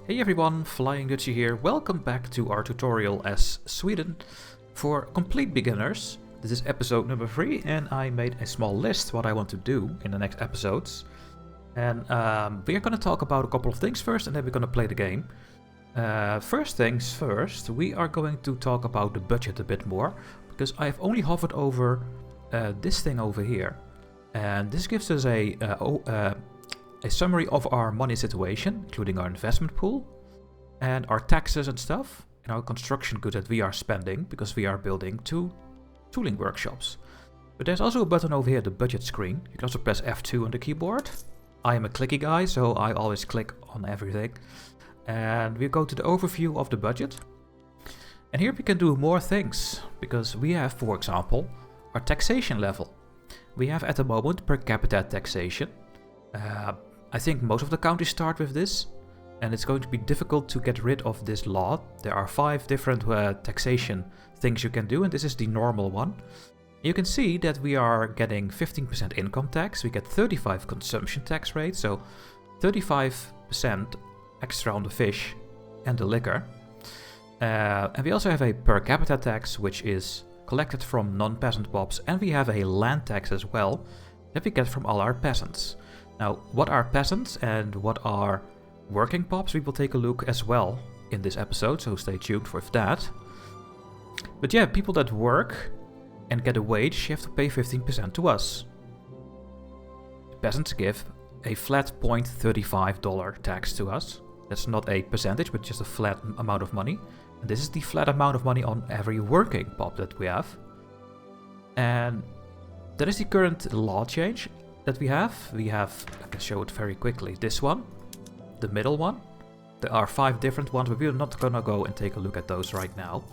Hey everyone, Flying Dutchie here. Welcome back to our tutorial as Sweden for complete beginners. This is episode number 3 and I made a small list what I want to do in the next episodes. And we're going to talk about a couple of things first and then we're going to play the game. First things first, we are going to talk about the budget a bit more because I've only hovered over this thing over here. And this gives us a summary of our money situation, including our investment pool and our taxes and stuff, and our construction goods that we are spending because we are building 2 tooling workshops. But there's also a button over here, the budget screen. You can also press F2 on the keyboard. I am a clicky guy, so I always click on everything. And we go to the overview of the budget. And here we can do more things because we have, for example, our taxation level. We have at the moment per capita taxation. I think most of the countries start with this, and it's going to be difficult to get rid of this law. There are 5 different taxation things you can do, and this is the normal one. You can see that we are getting 15% income tax, we get 35 consumption tax rate, so 35% extra on the fish and the liquor. And we also have a per capita tax, which is collected from non-peasant pops, and we have a land tax as well that we get from all our peasants. Now, what are peasants and what are working pops, we will take a look as well in this episode, so stay tuned for that. But yeah, people that work and get a wage, you have to pay 15% to us. The peasants give a flat $0.35 tax to us. That's not a percentage, but just a flat amount of money. And this is the flat amount of money on every working pop that we have. And that is the current law change that we have. I can show it very quickly, this one, the middle one. There are 5 different ones, but we're not gonna go and take a look at those right now.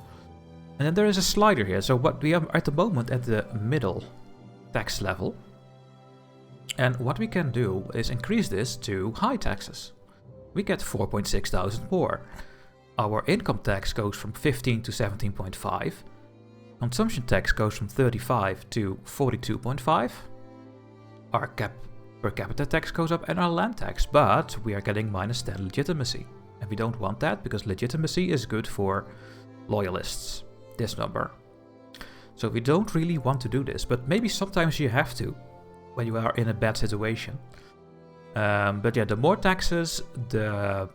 And then there is a slider here, so what we are at the moment at the middle tax level. And what we can do is increase this to high taxes. We get 4.6 thousand more. Our income tax goes from 15 to 17.5. Consumption tax goes from 35 to 42.5. Our per capita tax goes up and our land tax, but we are getting minus 10 legitimacy. And we don't want that because legitimacy is good for loyalists, this number. So we don't really want to do this, but maybe sometimes you have to when you are in a bad situation. But yeah, the more taxes, the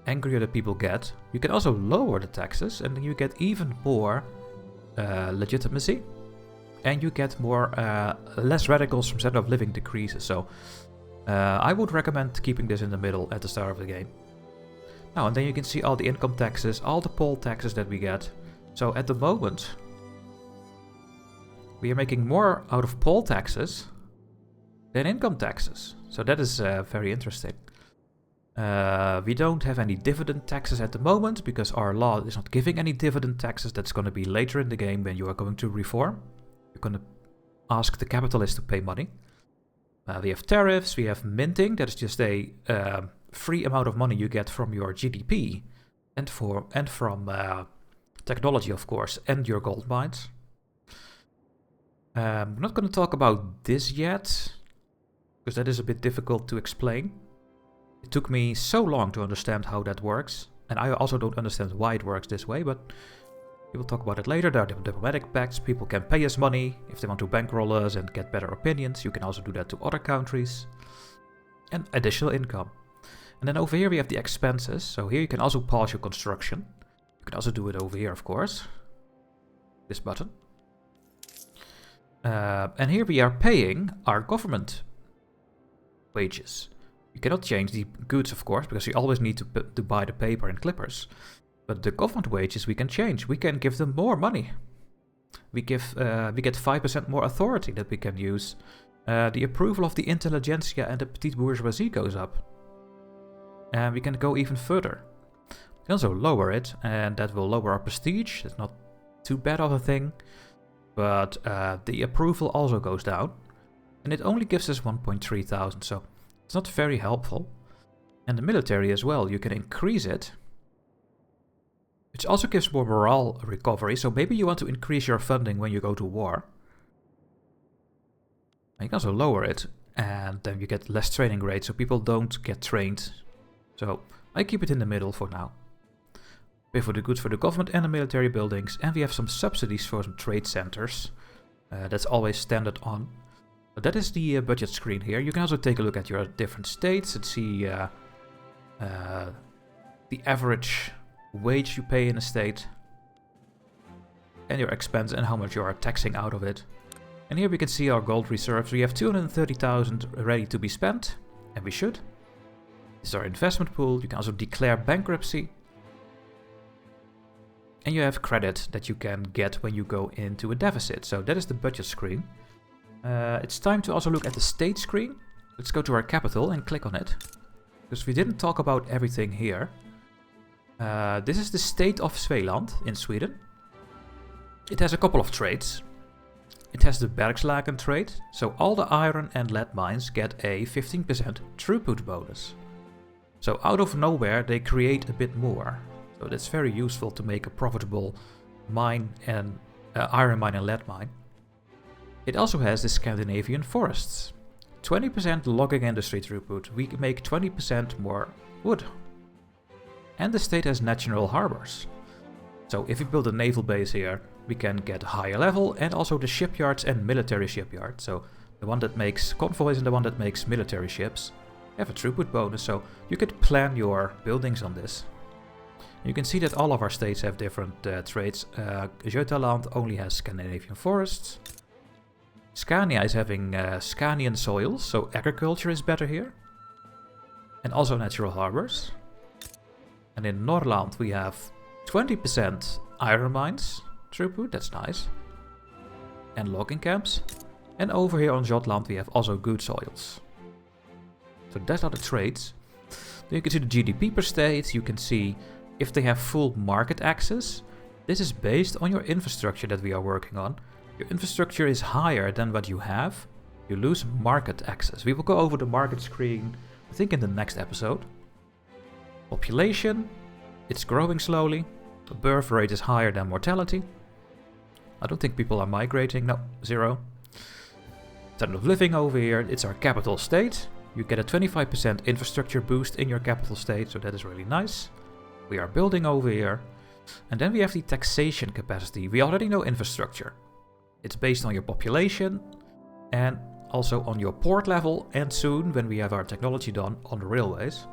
angrier the people get. You can also lower the taxes and then you get even more legitimacy. And you get more, less radicals from standard of living decreases. So I would recommend keeping this in the middle at the start of the game. Now, and then you can see all the income taxes, all the poll taxes that we get. So at the moment, we are making more out of poll taxes than income taxes. So that is very interesting. We don't have any dividend taxes at the moment because our law is not giving any dividend taxes. That's going to be later in the game when you are going to reform. You're going to ask the capitalists to pay money. We have tariffs, we have minting, that is just a free amount of money you get from your GDP and from technology, of course, and your gold mines. We're not going to talk about this yet, because that is a bit difficult to explain. It took me so long to understand how that works, and I also don't understand why it works this way, but we will talk about it later. There are diplomatic pacts. People can pay us money if they want to bankroll us and get better opinions. You can also do that to other countries. And additional income. And then over here we have the expenses. So here you can also pause your construction. You can also do it over here, of course. This button. And here we are paying our government wages. You cannot change the goods, of course, because you always need to buy the paper and clippers. But the government wages we can change. We can give them more money. We get 5% more authority that we can use. The approval of the intelligentsia and the petite bourgeoisie goes up. And we can go even further. We can also lower it, and that will lower our prestige. That's not too bad of a thing. But the approval also goes down. And it only gives us 1.3 thousand, so it's not very helpful. And the military as well, you can increase it. Which also gives more morale recovery, so maybe you want to increase your funding when you go to war. You can also lower it, and then you get less training rates, so people don't get trained. So I keep it in the middle for now. Pay for the goods for the government and the military buildings, and we have some subsidies for some trade centers. That's always standard on. But that is the budget screen here. You can also take a look at your different states and see the average wage you pay in a state, and your expense and how much you are taxing out of it. And here we can see our gold reserves. We have 230,000 ready to be spent, and we should. This is our investment pool. You can also declare bankruptcy. And you have credit that you can get when you go into a deficit. So that is the budget screen. It's time to also look at the state screen. Let's go to our capital and click on it, because we didn't talk about everything here. This is the state of Svealand in Sweden. It has a couple of trades. It has the Bergslagen trade, so all the iron and lead mines get a 15% throughput bonus. So out of nowhere they create a bit more. So that's very useful to make a profitable mine and iron mine and lead mine. It also has the Scandinavian forests. 20% logging industry throughput. We can make 20% more wood. And the state has natural harbors. So if we build a naval base here, we can get higher level, and also the shipyards and military shipyards. So the one that makes convoys and the one that makes military ships have a throughput bonus, so you could plan your buildings on this. You can see that all of our states have different trades. Götaland only has Scandinavian forests. Scania is having Scanian soils, so agriculture is better here. And also natural harbors. And in Norrland we have 20% iron mines throughput, that's nice. And logging camps. And over here on Jutland we have also good soils. So that's are the trades. Then you can see the GDP per state, you can see if they have full market access. This is based on your infrastructure that we are working on. Your infrastructure is higher than what you have, you lose market access. We will go over the market screen, I think in the next episode. Population, it's growing slowly. The birth rate is higher than mortality. I don't think people are migrating, no, 0. Standard of living over here, it's our capital state. You get a 25% infrastructure boost in your capital state, so that is really nice. We are building over here. And then we have the taxation capacity. We already know infrastructure. It's based on your population and also on your port level, and soon, when we have our technology done, on the railways.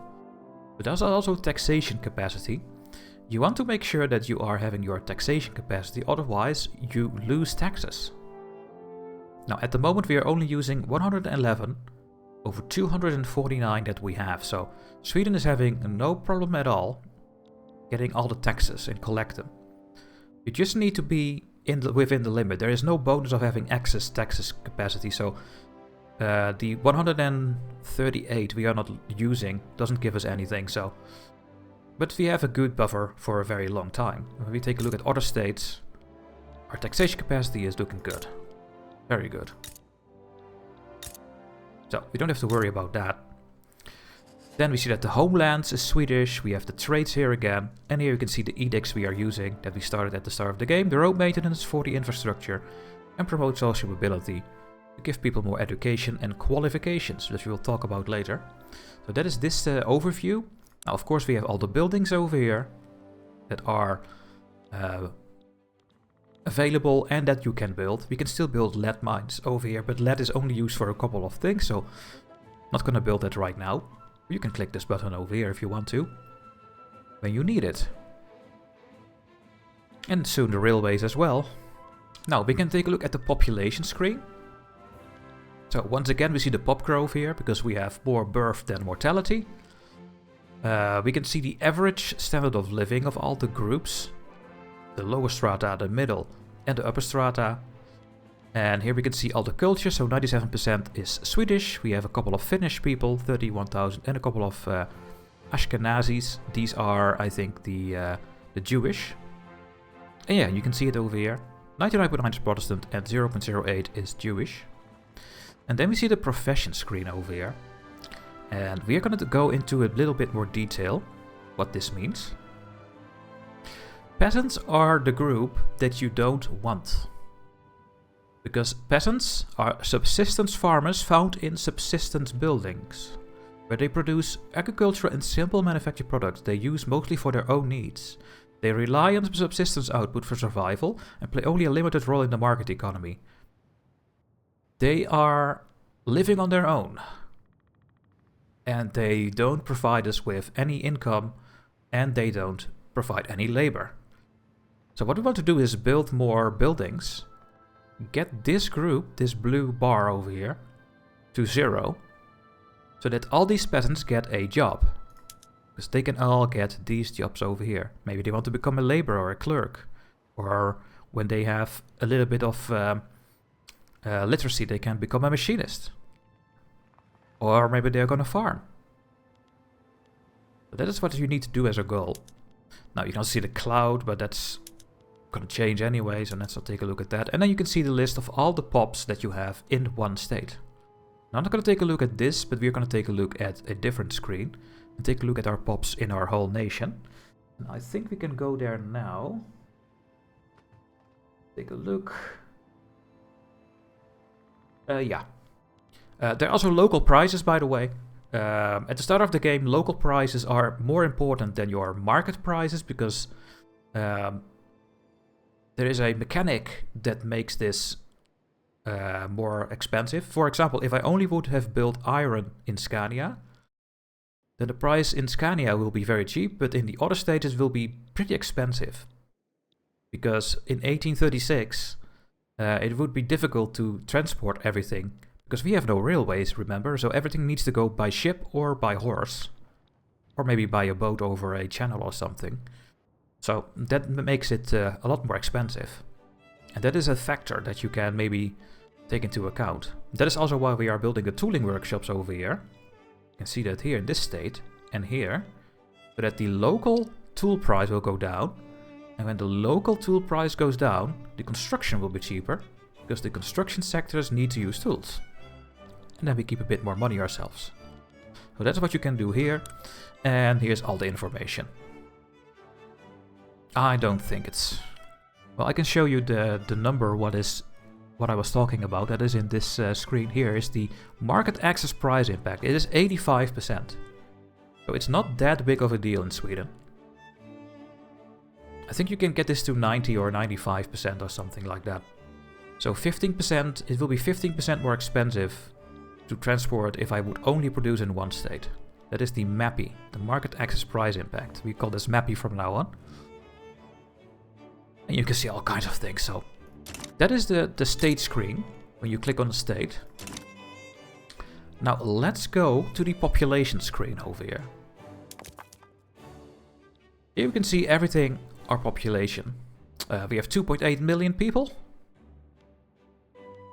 But there's also taxation capacity. You want to make sure that you are having your taxation capacity, otherwise you lose taxes. Now at the moment we are only using 111 over 249 that we have, so Sweden is having no problem at all getting all the taxes and collect them. You just need to be within the limit. There is no bonus of having excess taxes capacity, so the 138 we are not using doesn't give us anything, so. But we have a good buffer for a very long time. When we take a look at other states, our taxation capacity is looking good. Very good. So we don't have to worry about that. Then we see that the homelands is Swedish, we have the trades here again, and here you can see the edicts we are using that we started at the start of the game. The road maintenance for the infrastructure, and promote social mobility to give people more education and qualifications, which we will talk about later. So that is this overview. Now of course we have all the buildings over here that are available and that you can build. We can still build lead mines over here, but lead is only used for a couple of things, so I'm not going to build that right now. You can click this button over here if you want to, when you need it. And soon the railways as well. Now we can take a look at the population screen. So once again we see the pop growth here, because we have more birth than mortality. We can see the average standard of living of all the groups. The lower strata, the middle, and the upper strata. And here we can see all the culture, so 97% is Swedish. We have a couple of Finnish people, 31,000, and a couple of Ashkenazis. These are, I think, the Jewish. And yeah, you can see it over here. 99.9 is Protestant and 0.08 is Jewish. And then we see the profession screen over here. And we are going to go into a little bit more detail what this means. Peasants are the group that you don't want. Because peasants are subsistence farmers found in subsistence buildings. where they produce agricultural and simple manufactured products they use mostly for their own needs. They rely on subsistence output for survival and play only a limited role in the market economy. They are living on their own, and they don't provide us with any income, and they don't provide any labor. So what we want to do is build more buildings, get this group, this blue bar over here, to 0, so that all these peasants get a job. Because they can all get these jobs over here. Maybe they want to become a laborer or a clerk. Or when they have a little bit of literacy, they can become a machinist. Or maybe they're going to farm. So that is what you need to do as a goal. Now you can see the cloud, but that's going to change anyway, so let's take a look at that. And then you can see the list of all the pops that you have in one state. Now I'm not going to take a look at this, but we're going to take a look at a different screen. And take a look at our pops in our whole nation. And I think we can go there now. Take a look. Yeah. There are also local prices, by the way. At the start of the game, local prices are more important than your market prices, because there is a mechanic that makes this more expensive. For example, if I only would have built iron in Scania, then the price in Scania will be very cheap, but in the other states it will be pretty expensive. Because in 1836, it would be difficult to transport everything, because we have no railways, remember, so everything needs to go by ship or by horse. Or maybe by a boat over a channel or something. So that makes it a lot more expensive. And that is a factor that you can maybe take into account. That is also why we are building the tooling workshops over here. You can see that here in this state and here, so that the local tool price will go down. And when the local tool price goes down, the construction will be cheaper, because the construction sectors need to use tools. And then we keep a bit more money ourselves. So that's what you can do here. And here's all the information. I don't think it's... Well, I can show you the number, what I was talking about. That is in this screen here, is the market access price impact. It is 85%. So it's not that big of a deal in Sweden. I think you can get this to 90 or 95% or something like that. So 15%, it will be 15% more expensive to transport if I would only produce in one state. That is the MAPI, the market access price impact. We call this MAPI from now on. And you can see all kinds of things. So that is the state screen when you click on the state. Now let's go to the population screen over here. Here you can see everything, our population. We have 2.8 million people.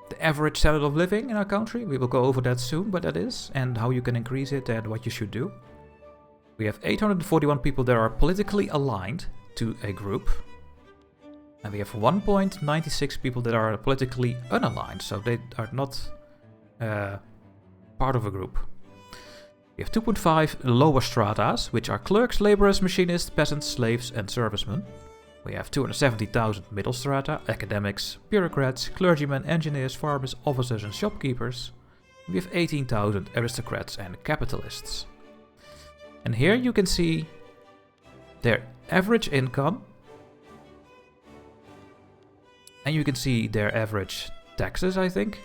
The average standard of living in our country, we will go over that soon, what that is, and how you can increase it and what you should do. We have 841 people that are politically aligned to a group. And we have 1.96 people that are politically unaligned, so they are not part of a group. We have 2.5 lower stratas, which are clerks, laborers, machinists, peasants, slaves, and servicemen. We have 270,000 middle strata, academics, bureaucrats, clergymen, engineers, farmers, officers, and shopkeepers. We have 18,000 aristocrats and capitalists. And here you can see their average income. And you can see their average taxes, I think.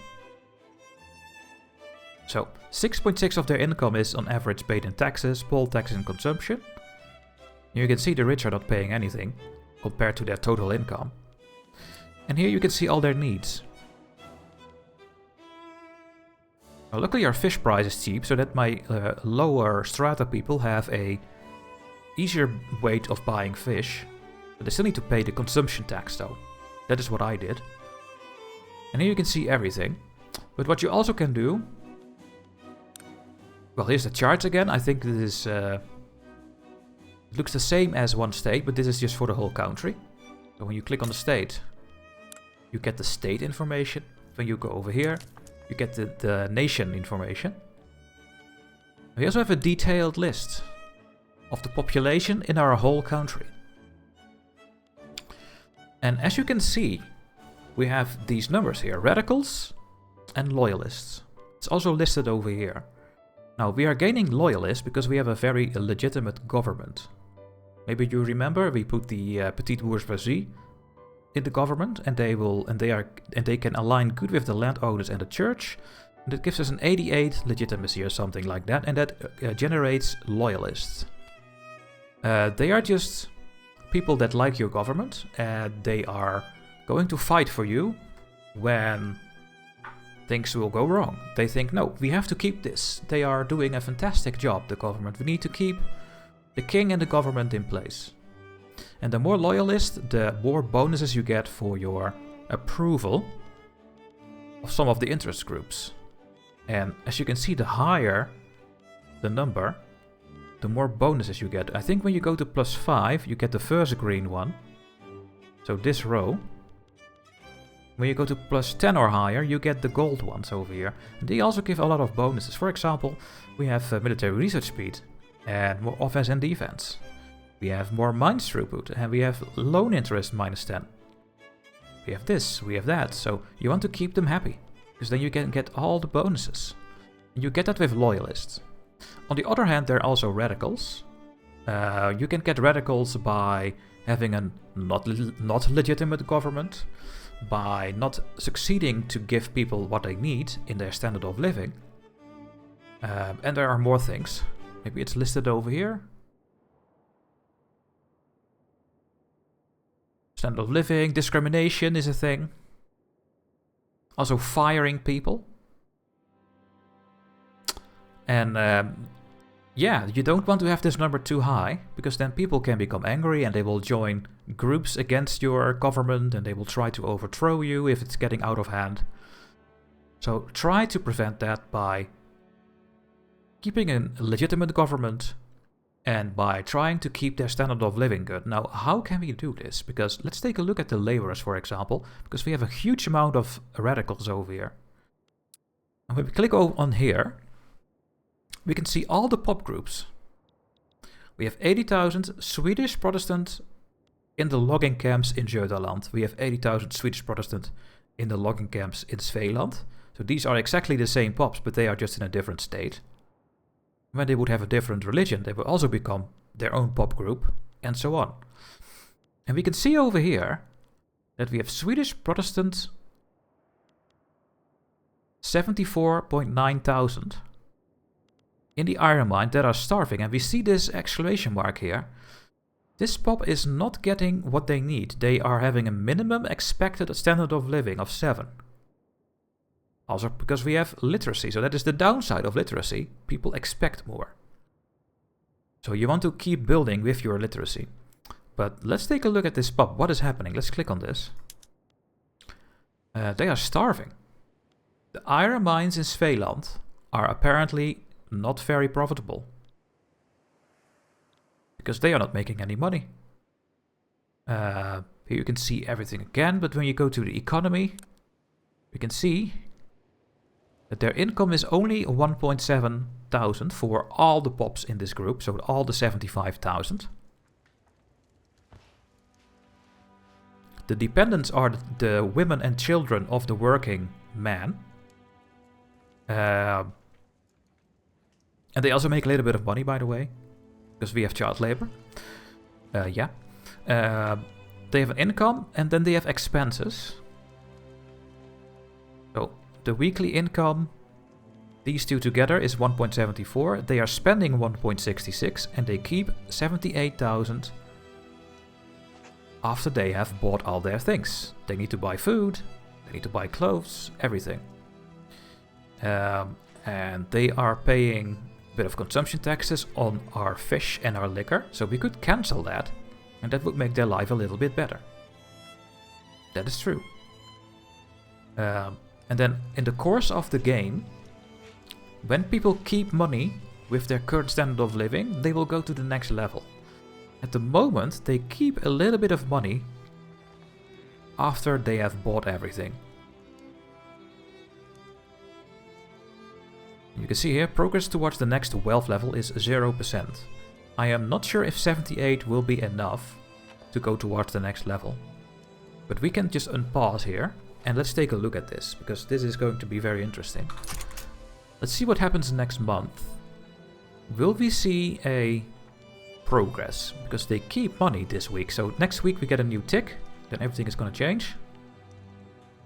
So 6.6 of their income is on average paid in taxes, poll taxes, and consumption. You can see the rich are not paying anything compared to their total income. And here you can see all their needs. Now, luckily our fish price is cheap, so that my lower strata people have a easier way of buying fish. But they still need to pay the consumption tax though. That is what I did. And here you can see everything. But what you also can do... Well, here's the charts again. I think this is... It looks the same as one state, but this is just for the whole country. So when you click on the state, you get the state information. When you go over here, you get the nation information. We also have a detailed list of the population in our whole country. And as you can see, we have these numbers here, radicals and loyalists. It's also listed over here. Now, we are gaining loyalists because we have a very legitimate government. Maybe you remember we put the petite bourgeoisie in the government, and they can align good with the landowners and the church. And that gives us an 88 legitimacy or something like that, and that generates loyalists. They are just people that like your government, and they are going to fight for you when things will go wrong. They think, no, we have to keep this. They are doing a fantastic job, the government. We need to keep the king and the government in place. And the more loyalists, the more bonuses you get for your approval of some of the interest groups. And as you can see, the higher the number, the more bonuses you get. I think when you go to +5, you get the first green one. So this row. When you go to +10 or higher, you get the gold ones over here. And they also give a lot of bonuses. For example, we have military research speed and more offense and defense. We have more mines throughput, and we have loan interest -10. We have this, we have that. So you want to keep them happy, because then you can get all the bonuses. And you get that with loyalists. On the other hand, there are also radicals. You can get radicals by having a not legitimate government, by not succeeding to give people what they need in their standard of living. And there are more things. Maybe it's listed over here. Standard of living, discrimination is a thing. Also firing people. And yeah, you don't want to have this number too high, because then people can become angry and they will join groups against your government and they will try to overthrow you if it's getting out of hand. So try to prevent that by keeping a legitimate government and by trying to keep their standard of living good. Now, how can we do this? Because let's take a look at the laborers, for example, because we have a huge amount of radicals over here. And when we click on here, we can see all the pop groups. We have 80,000 Swedish Protestant in the logging camps in Götaland. We have 80,000 Swedish Protestant in the logging camps in Svealand. So these are exactly the same pops, but they are just in a different state. When they would have a different religion, they would also become their own pop group, and so on. And we can see over here that we have Swedish Protestant 74.9 thousand in the iron mine that are starving, and we see this exclamation mark here. This pop is not getting what they need. They are having a minimum expected standard of living of 7. Also because we have literacy, so that is the downside of literacy. People expect more. So you want to keep building with your literacy. But let's take a look at this pop. What is happening? Let's click on this. They are starving. The iron mines in Svealand are apparently not very profitable, because they are not making any money. Here you can see everything again, but when you go to the economy, we can see that their income is only 1.7 thousand for all the pops in this group, so all the 75,000. The dependents are the women and children of the working man. And they also make a little bit of money, by the way, because we have child labor. Yeah. They have an income, and then they have expenses. So the weekly income, these two together, is 1.74. They are spending 1.66, and they keep 78,000 after they have bought all their things. They need to buy food, they need to buy clothes, everything. And they are paying a bit of consumption taxes on our fish and our liquor, so we could cancel that, and that would make their life a little bit better. That is true. And then in the course of the game, when people keep money with their current standard of living, they will go to the next level. At the moment, they keep a little bit of money after they have bought everything. You can see here, progress towards the next wealth level is 0%. I am not sure if 78 will be enough to go towards the next level. But we can just unpause here, and let's take a look at this, because this is going to be very interesting. Let's see what happens next month. will we see a progress? Because they keep money this week. So next week we get a new tick. Then everything is going to change.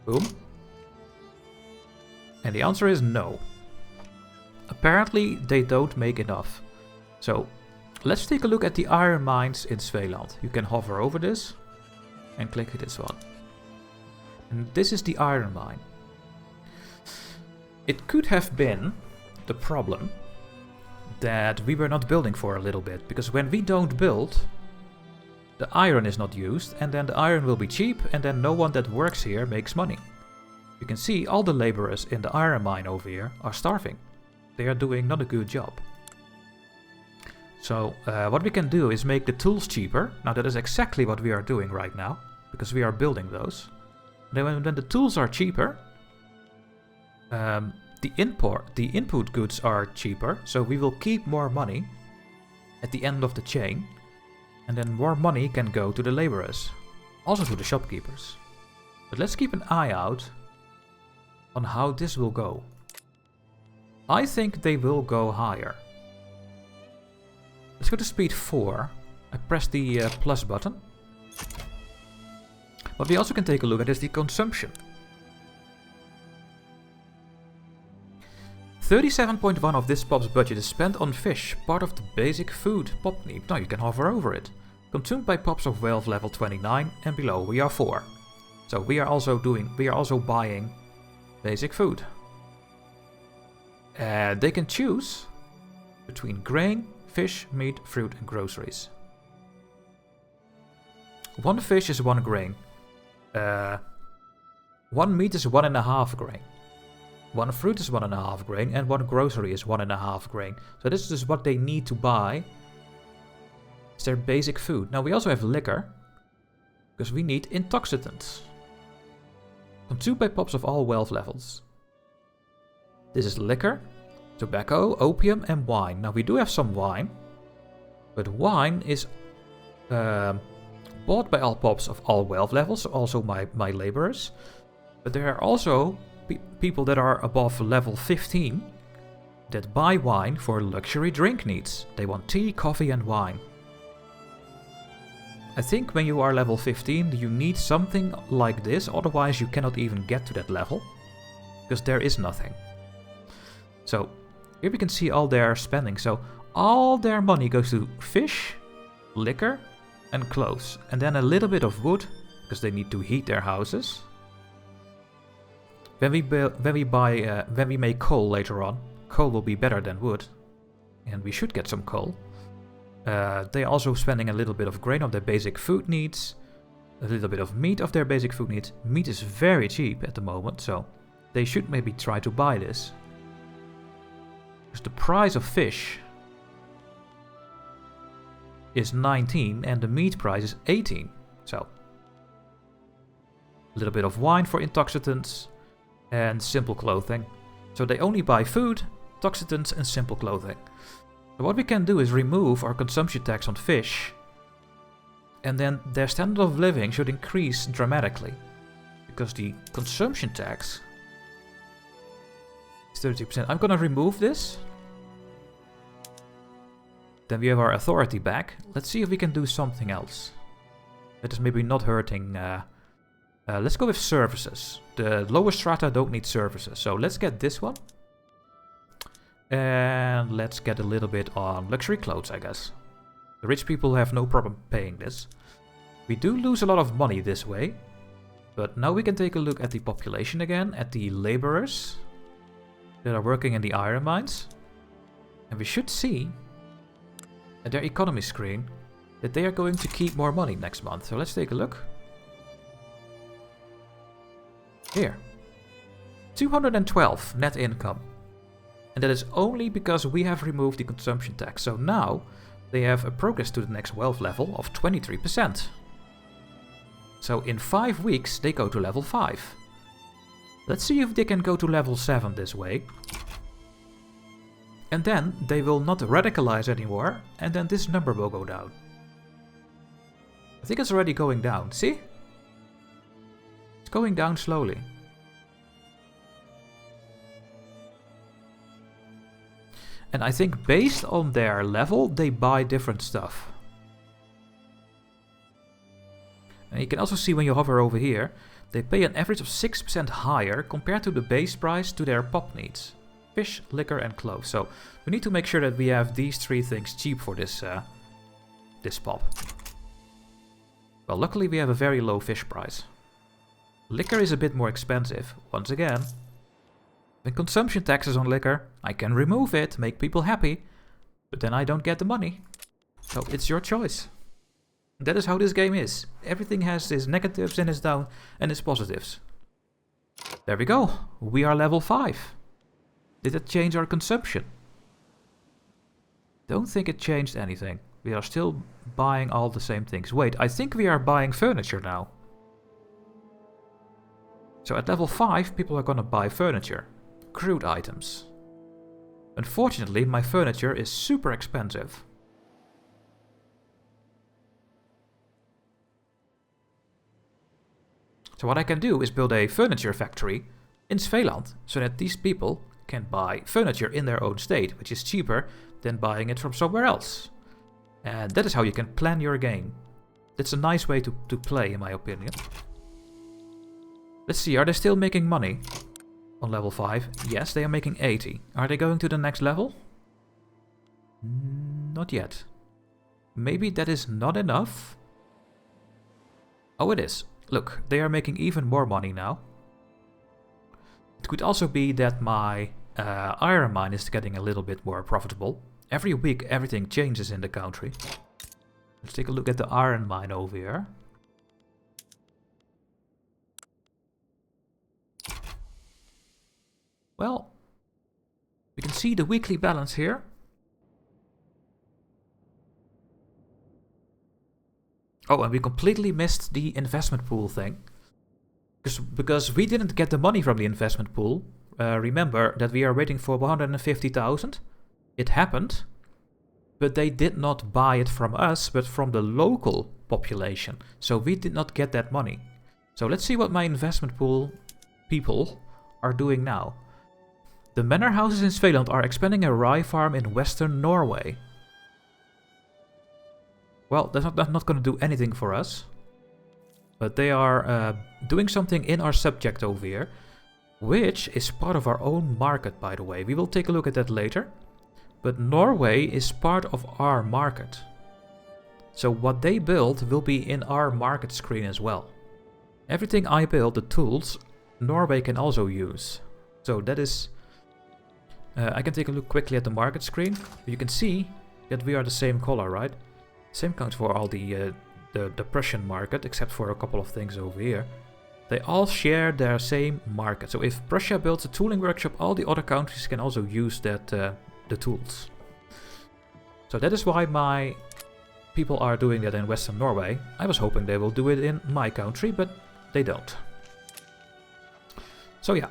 Boom. And the answer is no. Apparently they don't make enough. So let's take a look at the iron mines in Svealand. You can hover over this and click this one. And this is the iron mine. It could have been the problem that we were not building for a little bit. Because when we don't build, the iron is not used. And then the iron will be cheap. And then no one that works here makes money. You can see all the laborers in the iron mine over here are starving. They are doing not a good job. So what we can do is make the tools cheaper. Now that is exactly what we are doing right now. Because we are building those. Then when the tools are cheaper, the input goods are cheaper, so we will keep more money at the end of the chain, and then more money can go to the laborers, also to the shopkeepers. But let's keep an eye out on how this will go. I think they will go higher. Let's go to speed 4. I press the plus button. What we also can take a look at is the consumption. 37.1 of this pop's budget is spent on fish, part of the basic food pop need. Now you can hover over it. Consumed by pops of wealth level 29 and below. We are 4. So we are also buying basic food. They can choose between grain, fish, meat, fruit and groceries. 1 fish is 1 grain. 1 meat is 1.5 grain. 1 fruit is 1.5 grain, and 1 grocery is 1.5 grain. So this is what they need to buy. It's their basic food. Now we also have liquor, because we need intoxicants. Consumed by pops of all wealth levels. This is liquor, tobacco, opium and wine. Now we do have some wine, but wine is bought by all pops of all wealth levels, also my laborers. But there are also people that are above level 15 that buy wine for luxury drink needs. They want tea, coffee and wine. I think when you are level 15 you need something like this, otherwise you cannot even get to that level. Because there is nothing. So here we can see all their spending. So all their money goes to fish, liquor and clothes. And then a little bit of wood, because they need to heat their houses. When we make coal later on, coal will be better than wood, and we should get some coal. They are also spending a little bit of grain of their basic food needs, a little bit of meat of their basic food needs. Meat is very cheap at the moment, so they should maybe try to buy this. Because the price of fish is 19 and the meat price is 18, so a little bit of wine for intoxicants. And simple clothing. So they only buy food, toxicants and simple clothing. So what we can do is remove our consumption tax on fish. And then their standard of living should increase dramatically. Because the consumption tax is 30%. I'm gonna remove this. Then we have our authority back. Let's see if we can do something else. That is maybe not hurting... let's go with services. The lower strata don't need services. So let's get this one. And let's get a little bit on luxury clothes, I guess. The rich people have no problem paying this. We do lose a lot of money this way. But now we can take a look at the population again. At the laborers that are working in the iron mines. And we should see at their economy screen that they are going to keep more money next month. So let's take a look. Here, 212 net income. And that is only because we have removed the consumption tax. So now they have a progress to the next wealth level of 23%. So in 5 weeks they go to level 5. Let's see if they can go to level 7 this way. And then they will not radicalize anymore, and then this number will go down. I think it's already going down, see? It's going down slowly. And I think based on their level, they buy different stuff. And you can also see when you hover over here, they pay an average of 6% higher compared to the base price to their pop needs. Fish, liquor and clothes. So we need to make sure that we have these 3 things cheap for this, this pop. Well, luckily we have a very low fish price. Liquor is a bit more expensive, once again. When consumption taxes on liquor, I can remove it, make people happy, but then I don't get the money. So it's your choice. That is how this game is. Everything has its negatives and its down and its positives. There we go. We are level 5. Did it change our consumption? Don't think it changed anything. We are still buying all the same things. Wait, I think we are buying furniture now. So at level 5, people are gonna buy furniture. Crude items. Unfortunately, my furniture is super expensive. So what I can do is build a furniture factory in Svealand, so that these people can buy furniture in their own state, which is cheaper than buying it from somewhere else. And that is how you can plan your game. That's a nice way to play, in my opinion. Let's see, are they still making money on level 5? Yes, they are making 80. Are they going to the next level? Not yet. Maybe that is not enough? Oh, it is. Look, they are making even more money now. It could also be that my iron mine is getting a little bit more profitable. Every week everything changes in the country. Let's take a look at the iron mine over here. Well, we can see the weekly balance here. Oh, and we completely missed the investment pool thing. Because we didn't get the money from the investment pool. Remember that we are waiting for 150,000. It happened. But they did not buy it from us, but from the local population. So we did not get that money. So let's see what my investment pool people are doing now. The manor houses in Svealand are expanding a rye farm in western Norway. Well, that's not going to do anything for us. But they are doing something in our subject over here, which is part of our own market, by the way. We will take a look at that later. But Norway is part of our market. So what they build will be in our market screen as well. Everything I build, the tools, Norway can also use. So that is... I can take a look quickly at the market screen. You can see that we are the same color, right? Same counts for all the Prussian market, except for a couple of things over here. They all share their same market. So if Prussia builds a tooling workshop, all the other countries can also use that the tools. So that is why my people are doing that in Western Norway. I was hoping they will do it in my country, but they don't. So yeah.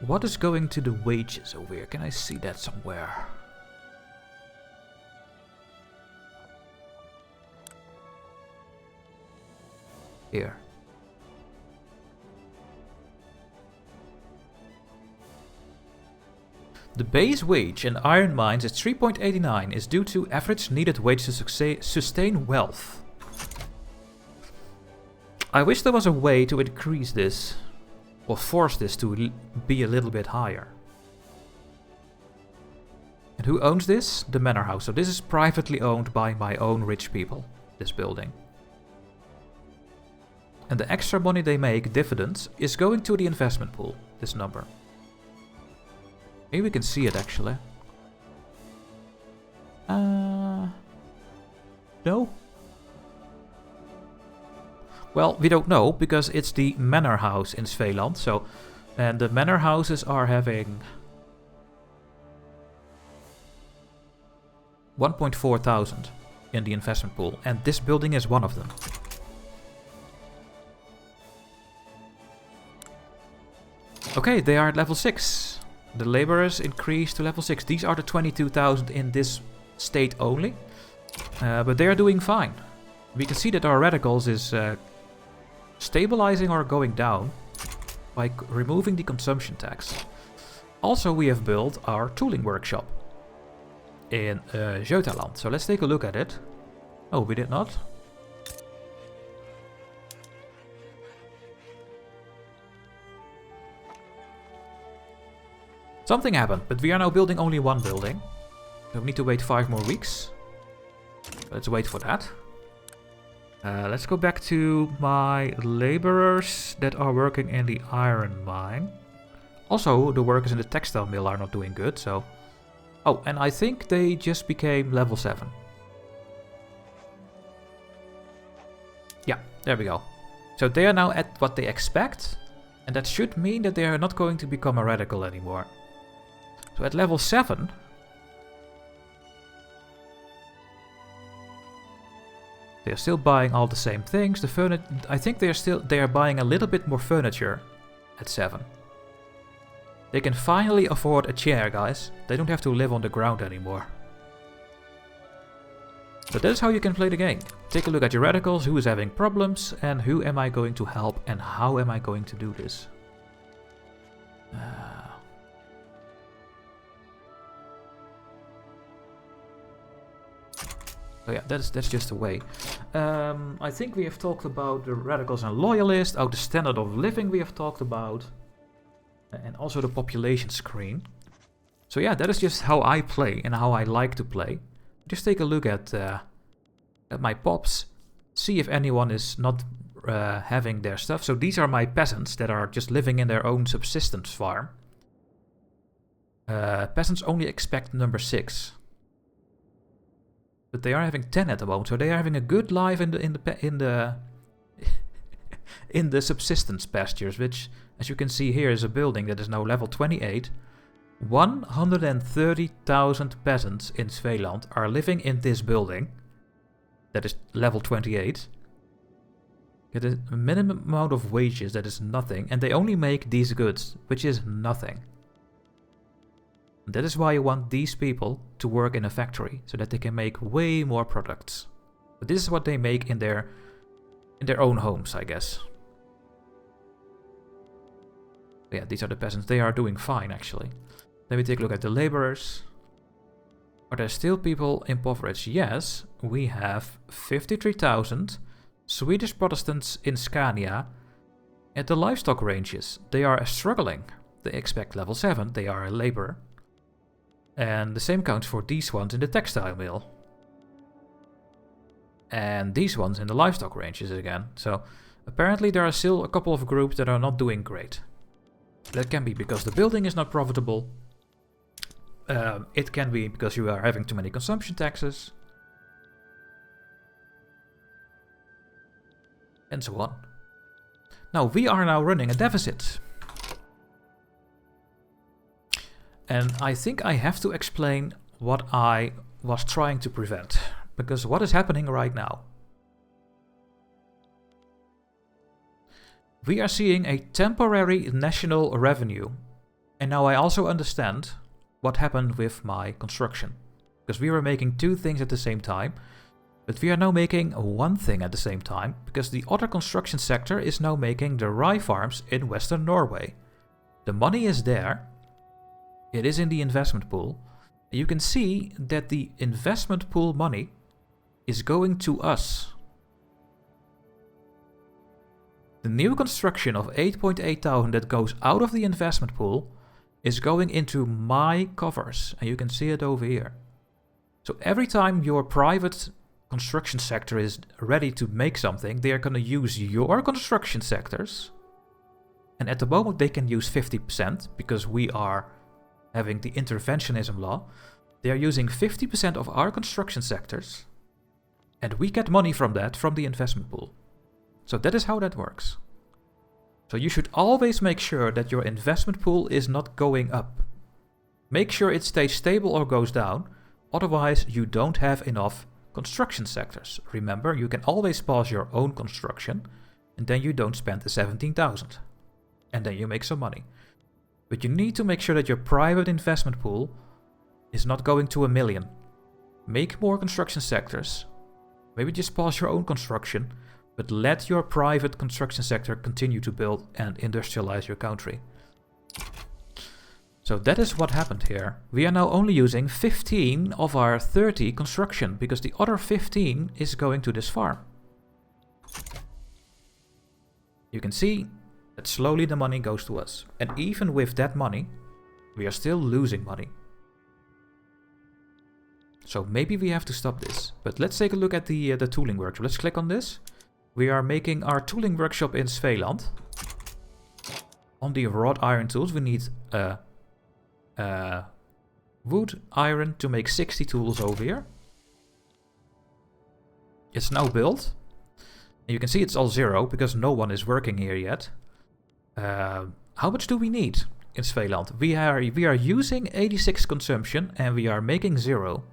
What is going to the wages over here? Can I see that somewhere? Here. The base wage in iron mines is 3.89 is due to average needed wage to sustain wealth. I wish there was a way to increase this. Or force this to be a little bit higher. And who owns this? The manor house. So this is privately owned by my own rich people, this building. And the extra money they make, dividends, is going to the investment pool, this number. Maybe we can see it actually. No? Well, we don't know, because it's the manor house in Svealand, so... And the manor houses are having... 1.4 thousand in the investment pool, and this building is one of them. Okay, they are at level 6. The laborers increased to level 6. These are the 22,000 in this state only. But they are doing fine. We can see that our radicals is... stabilizing or going down. by removing the consumption tax. Also, we have built our tooling workshop in Götaland. So let's take a look at it. Oh, we did not. Something happened, but we are now building only one building. So we need to wait 5 more weeks. Let's wait for that. Let's go back to my laborers that are working in the iron mine. Also, the workers in the textile mill are not doing good, so... Oh, and I think they just became level 7. Yeah, there we go. So they are now at what they expect, and that should mean that they are not going to become a radical anymore. So at level 7... They are still buying all the same things. The furniture, I think they are buying a little bit more furniture at 7. They can finally afford a chair, guys. They don't have to live on the ground anymore. But that is how you can play the game. Take a look at your radicals, who is having problems, and who am I going to help, and how am I going to do this. Oh yeah, that's just a way. I think we have talked about the radicals and loyalists, the standard of living we have talked about, and also the population screen. So yeah, that is just how I play and how I like to play. Just take a look at my pops, see if anyone is not having their stuff. So these are my peasants that are just living in their own subsistence farm. Peasants only expect number 6. But they are having 10 at the moment, so they are having a good life in the in the subsistence pastures, which, as you can see here, is a building that is now level 28. 130,000 peasants in Svealand are living in this building that is level 28. Get a minimum amount of wages that is nothing, and they only make these goods, which is nothing. That is why you want these people to work in a factory, so that they can make way more products. But this is what they make in their own homes, I guess. Yeah, these are the peasants. They are doing fine, actually. Let me take a look at the laborers. Are there still people impoverished? Yes, we have 53,000 Swedish Protestants in Scania at the livestock ranges. They are struggling. They expect level 7. They are a laborer. And the same counts for these ones in the textile mill. And these ones in the livestock ranges again. So apparently there are still a couple of groups that are not doing great. That can be because the building is not profitable. It can be because you are having too many consumption taxes. And so on. Now we are now running a deficit. And I think I have to explain what I was trying to prevent. Because what is happening right now? We are seeing a temporary national revenue. And now I also understand what happened with my construction. Because we were making 2 things at the same time. But we are now making 1 thing at the same time. Because the other construction sector is now making the rye farms in Western Norway. The money is there. It is in the investment pool. You can see that the investment pool money is going to us. The new construction of 8.8 thousand that goes out of the investment pool is going into my coffers. And you can see it over here. So every time your private construction sector is ready to make something, they are going to use your construction sectors. And at the moment they can use 50% because we are having the interventionism law. They are using 50% of our construction sectors, and we get money from that from the investment pool. So that is how that works. So you should always make sure that your investment pool is not going up. Make sure it stays stable or goes down, otherwise you don't have enough construction sectors. Remember, you can always pause your own construction, and then you don't spend the 17,000. And then you make some money. But you need to make sure that your private investment pool is not going to 1 million. Make more construction sectors. Maybe just pause your own construction. But let your private construction sector continue to build and industrialize your country. So that is what happened here. We are now only using 15 of our 30 construction, because the other 15 is going to this farm. You can see that slowly the money goes to us. And even with that money, we are still losing money. So maybe we have to stop this. But let's take a look at the tooling workshop. Let's click on this. We are making our tooling workshop in Svealand. On the wrought iron tools, we need wood, iron to make 60 tools over here. It's now built. And you can see it's all 0 because no one is working here yet. How much do we need in Svealand? We are using 86 consumption and we are making 0.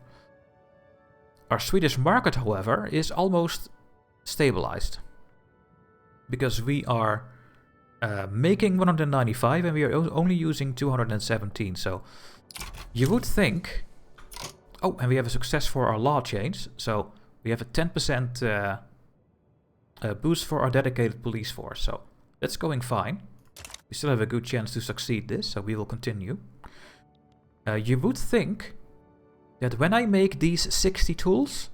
Our Swedish market, however, is almost stabilized. Because we are making 195 and we are only using 217. So you would think... Oh, and we have a success for our law change. So we have a 10% boost for our dedicated police force. So that's going fine. We still have a good chance to succeed this, so we will continue. You would think that when I make these 60 tools,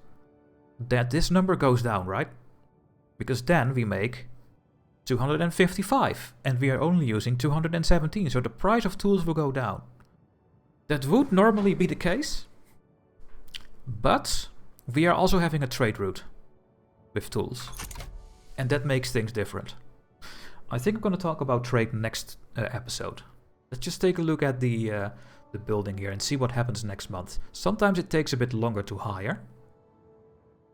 that this number goes down, right? Because then we make 255, and we are only using 217, so the price of tools will go down. That would normally be the case, but we are also having a trade route with tools, and that makes things different. I think I'm going to talk about trade next episode. Let's just take a look at the building here and see what happens next month. Sometimes it takes a bit longer to hire.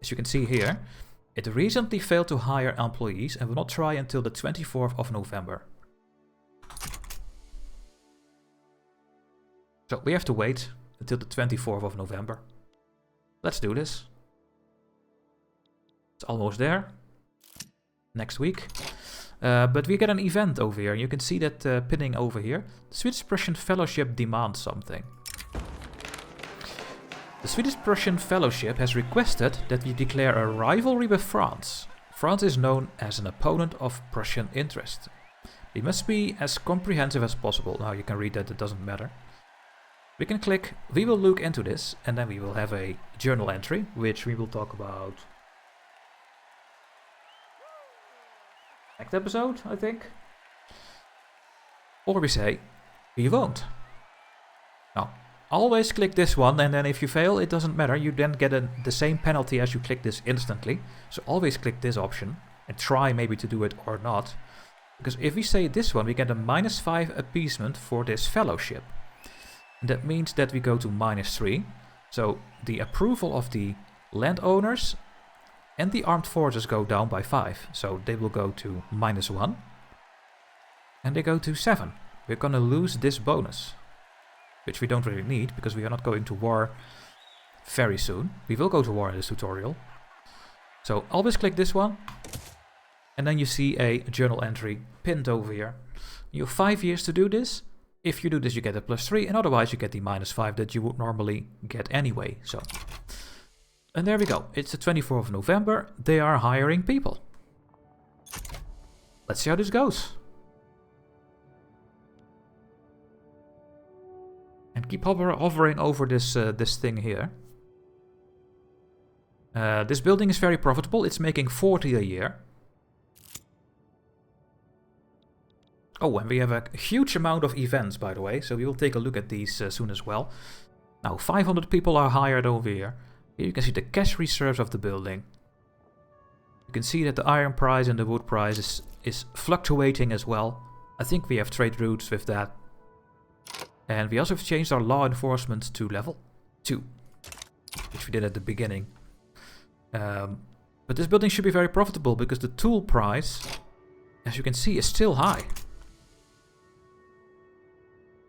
As you can see here, it recently failed to hire employees and will not try until the 24th of November. So we have to wait until the 24th of November. Let's do this. It's almost there. Next week. But we get an event over here. You can see that pinning over here. The Swedish-Prussian Fellowship demands something. The Swedish-Prussian Fellowship has requested that we declare a rivalry with France. France is known as an opponent of Prussian interest. We must be as comprehensive as possible. Now you can read that, it doesn't matter. We can click, we will look into this, and then we will have a journal entry, which we will talk about next episode, I think. Or we say, we won't. Now, always click this one, and then if you fail, it doesn't matter. You then get the same penalty as you click this instantly. So always click this option, and try maybe to do it or not. Because if we say this one, we get a -5 appeasement for this fellowship. And that means that we go to -3. So the approval of the landowners and the armed forces go down by 5. So they will go to -1. And they go to 7. We're gonna lose this bonus. Which we don't really need, because we are not going to war very soon. We will go to war in this tutorial. So always click this one. And then you see a journal entry pinned over here. You have 5 years to do this. If you do this, you get a +3, and otherwise you get the -5 that you would normally get anyway. So, and there we go. It's the 24th of November. They are hiring people. Let's see how this goes. And keep hovering over this thing here. This building is very profitable. It's making 40 a year. Oh, and we have a huge amount of events, by the way, so we will take a look at these soon as well. Now, 500 people are hired over here. Here you can see the cash reserves of the building. You can see that the iron price and the wood price is fluctuating as well. I think we have trade routes with that. And we also have changed our law enforcement to level 2, which we did at the beginning. But this building should be very profitable because the tool price, as you can see, is still high.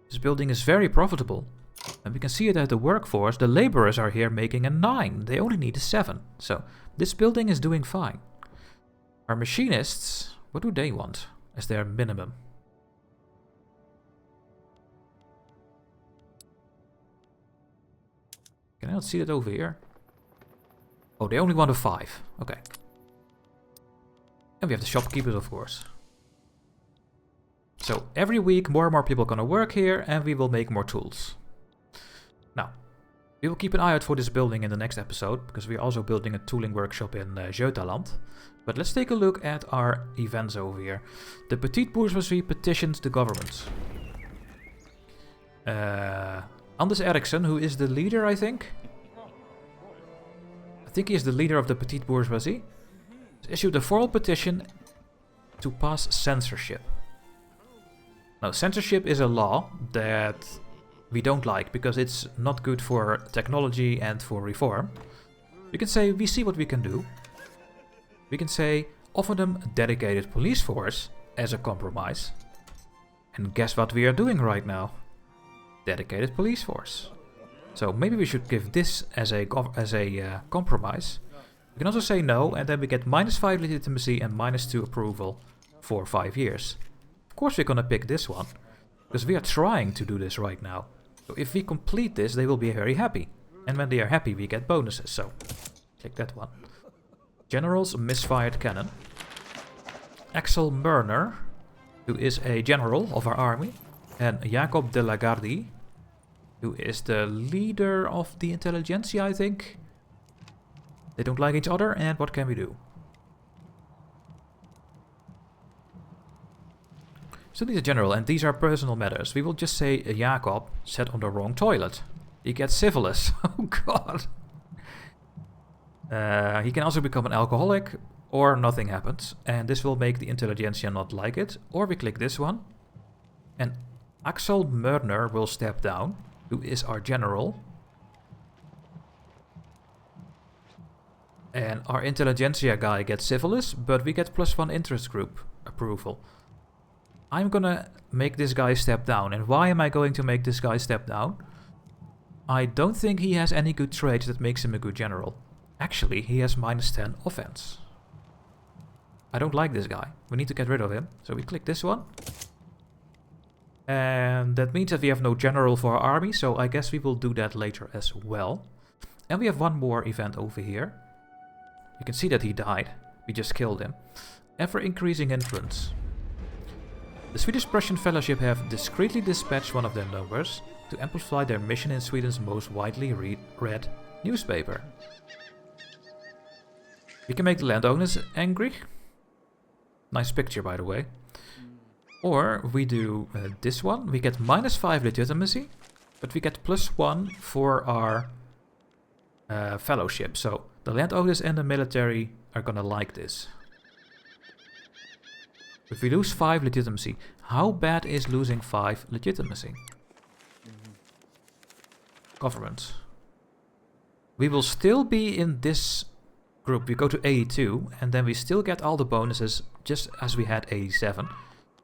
This building is very profitable. And we can see it at the workforce. The laborers are here making a 9. They only need a 7. So this building is doing fine. Our machinists, what do they want as their minimum? Can I not see that over here? Oh, they only want a 5. Okay. And we have the shopkeepers, of course. So every week more and more people are gonna work here, and we will make more tools. Now, we will keep an eye out for this building in the next episode, because we're also building a tooling workshop in Götaland. But let's take a look at our events over here. The petite bourgeoisie petitions the government. Anders Eriksson, who is the leader, I think. I think he is the leader of the petite bourgeoisie. Has issued a formal petition to pass censorship. Now, censorship is a law that we don't like because it's not good for technology and for reform. We can say, we see what we can do. We can say, offer them a dedicated police force as a compromise. And guess what we are doing right now? Dedicated police force. So maybe we should give this as a compromise. We can also say no, and then we get -5 legitimacy and -2 approval for 5 years. Of course we're gonna pick this one, because we are trying to do this right now. So if we complete this, they will be very happy. And when they are happy, we get bonuses, so click that one. General's misfired cannon. Axel Murner, who is a general of our army, and Jacob de la Gardie, who is the leader of the intelligentsia, I think. They don't like each other, and what can we do? So these are general, and these are personal matters. We will just say Jacob sat on the wrong toilet. He gets syphilis. Oh god. He can also become an alcoholic, or nothing happens. And this will make the intelligentsia not like it. Or we click this one. And Axel Murner will step down, who is our general. And our intelligentsia guy gets syphilis, but we get +1 interest group approval. I'm gonna make this guy step down. And why am I going to make this guy step down? I don't think he has any good traits that makes him a good general. Actually, he has -10 offense. I don't like this guy. We need to get rid of him. So we click this one. And that means that we have no general for our army, so I guess we will do that later as well. And we have one more event over here. You can see that he died. We just killed him. Ever increasing influence. The Swedish-Prussian Fellowship have discreetly dispatched one of their numbers to amplify their mission in Sweden's most widely read newspaper. We can make the landowners angry. Nice picture, by the way. Or we do this one. We get -5 legitimacy, but we get +1 for our fellowship. So the landowners and the military are gonna like this. If we lose 5 legitimacy, how bad is losing 5 legitimacy? Government. We will still be in this group. We go to 82, and then we still get all the bonuses just as we had 87.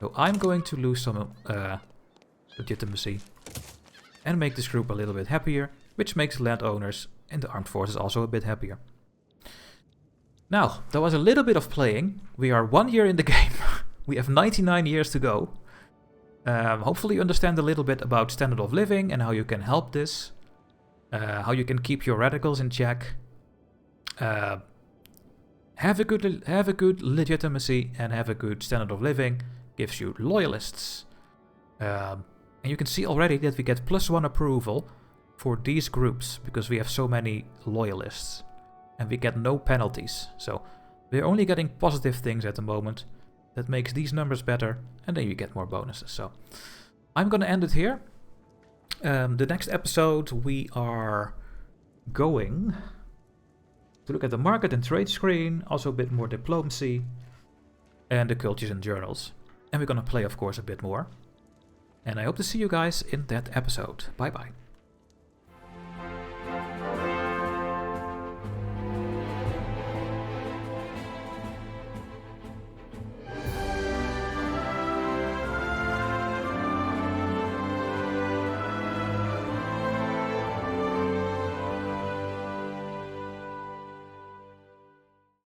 So I'm going to lose some legitimacy and make this group a little bit happier, which makes landowners and the armed forces also a bit happier. Now, there was a little bit of playing. We are 1 year in the game. We have 99 years to go. Hopefully you understand a little bit about standard of living and how you can help this. How you can keep your radicals in check. Have a good legitimacy and have a good standard of living. Gives you loyalists. And you can see already that we get +1 approval for these groups because we have so many loyalists. And we get no penalties. So we're only getting positive things at the moment. That makes these numbers better, and then you get more bonuses. So I'm gonna end it here. The next episode we are going to look at the market and trade screen, also a bit more diplomacy, and the cultures and journals. And we're gonna play, of course, a bit more. And I hope to see you guys in that episode. Bye bye.